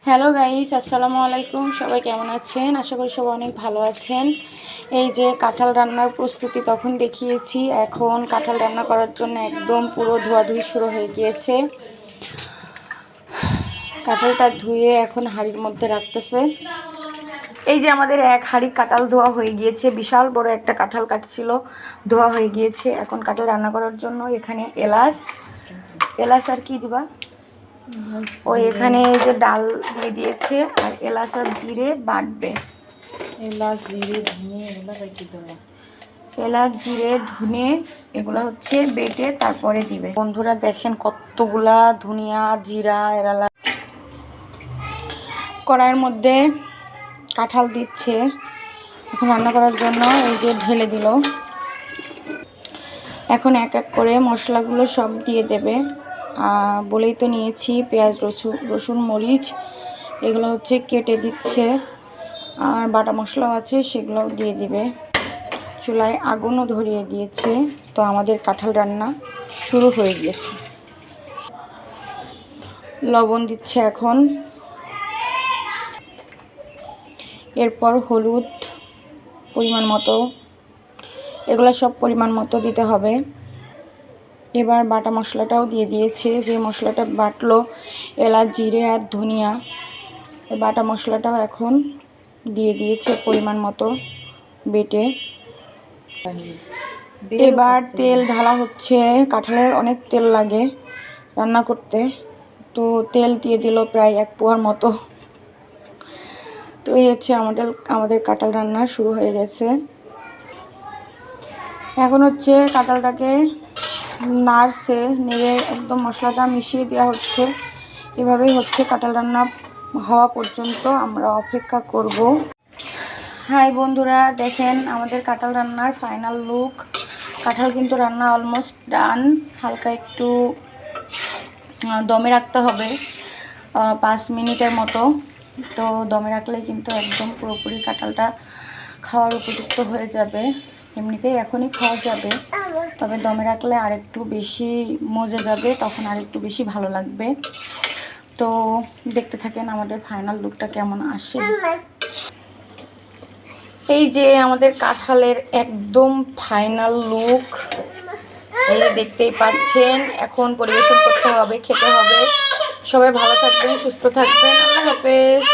Hello guys, আসসালামু আলাইকুম। সবাই কেমন আছেন? আশা করি সবাই অনেক ভালো আছেন। এই যে কাঁঠাল রান্নার প্রস্তুতি তখন দেখিয়েছি, এখন কাঁঠাল রান্না করার জন্য একদম পুরো ধোয়াধুয়ি শুরু হয়ে গিয়েছে। কাঁঠালটা ধুয়ে এখন হাঁড়ির মধ্যে রাখতেছে। এই যে আমাদের এক হাঁড়ি কাঁঠাল ধোয়া হয়ে গিয়েছে, বিশাল বড় একটা কাঁঠাল কাটছিল, ধোয়া হয়ে গিয়েছে। এখন কাঁঠাল রান্না করার জন্য এখানে এলাচ আর কি দিবা, ওই এখানে এই যে ডাল দিয়ে দিয়েছে, আর এলাচ আর জিরে বাটবে। এলাচ জিরে ধনে এগুলো বেটে দেবো। এলাচ জিরে ধনে এগুলো হচ্ছে বেটে তারপরে দিবে। বন্ধুরা দেখেন কতগুলা ধনিয়া জিরা এরালা কড়াইয়ের মধ্যে কাঁঠাল দিচ্ছে এখন রান্না করার জন্য। এই যে ঢেলে দিল। এখন এক এক করে মশলাগুলো সব দিয়ে দেবে। বলেই তো নিয়েছি, পেঁয়াজ রসুন মরিচ এগুলো হচ্ছে কেটে দিচ্ছে, আর বাটা মশলাও আছে সেগুলোও দিয়ে দিবে। চুলায় আগুনও ধরিয়ে দিয়েছে। তো আমাদের কাঁঠাল রান্না শুরু হয়ে গিয়েছে। লবণ দিচ্ছে এখন, এরপর হলুদ পরিমাণ মতো, এগুলো সব পরিমাণ মতো দিতে হবে। এবার বাটা মশলাটাও দিয়ে দিয়েছে, যে মশলাটা বাটলো এলাচ জিরে আর ধনিয়া, এই বাটা মশলাটাও এখন দিয়ে দিয়েছে পরিমাণ মতো বেটে। এবার তেল ঢালা হচ্ছে। কাঁঠালের অনেক তেল লাগে রান্না করতে, তো তেল দিয়ে দিল প্রায় 1 পোয়ার মতো। তো এই হচ্ছে আমাদের কাঁঠাল রান্না শুরু হয়ে গেছে। এখন হচ্ছে কাঁঠালটাকে নাড়ছে, নেড়ে একদম মশলাটা মিশিয়ে দেওয়া হচ্ছে। এভাবেই হচ্ছে কাঁঠাল রান্না হওয়া পর্যন্ত আমরা অপেক্ষা করব। হাই বন্ধুরা, দেখেন আমাদের কাঁঠাল রান্নার ফাইনাল লুক। কাঁঠাল কিন্তু রান্না অলমোস্ট ডান। হালকা একটু দমে রাখতে হবে 5 মিনিটের মতো। তো দমে রাখলেই কিন্তু একদম পুরোপুরি কাঁঠালটা খাওয়ার উপযুক্ত হয়ে যাবে। এমনিতেই এখনই খাওয়া যাবে, তবে দমে রাখলে আরেকটু বেশি মজে যাবে, তখন আরেকটু বেশি ভালো লাগবে। তো দেখতে থাকেন আমাদের ফাইনাল লুকটা কেমন আসে। এই যে আমাদের কাঁঠালের একদম ফাইনাল লুক, এই দেখতেই পাচ্ছেন। এখন পরিবেশন করতে হবে, খেতে হবে। সবাই ভালো থাকবেন, সুস্থ থাকবেন। আল্লাহ হাফেজ।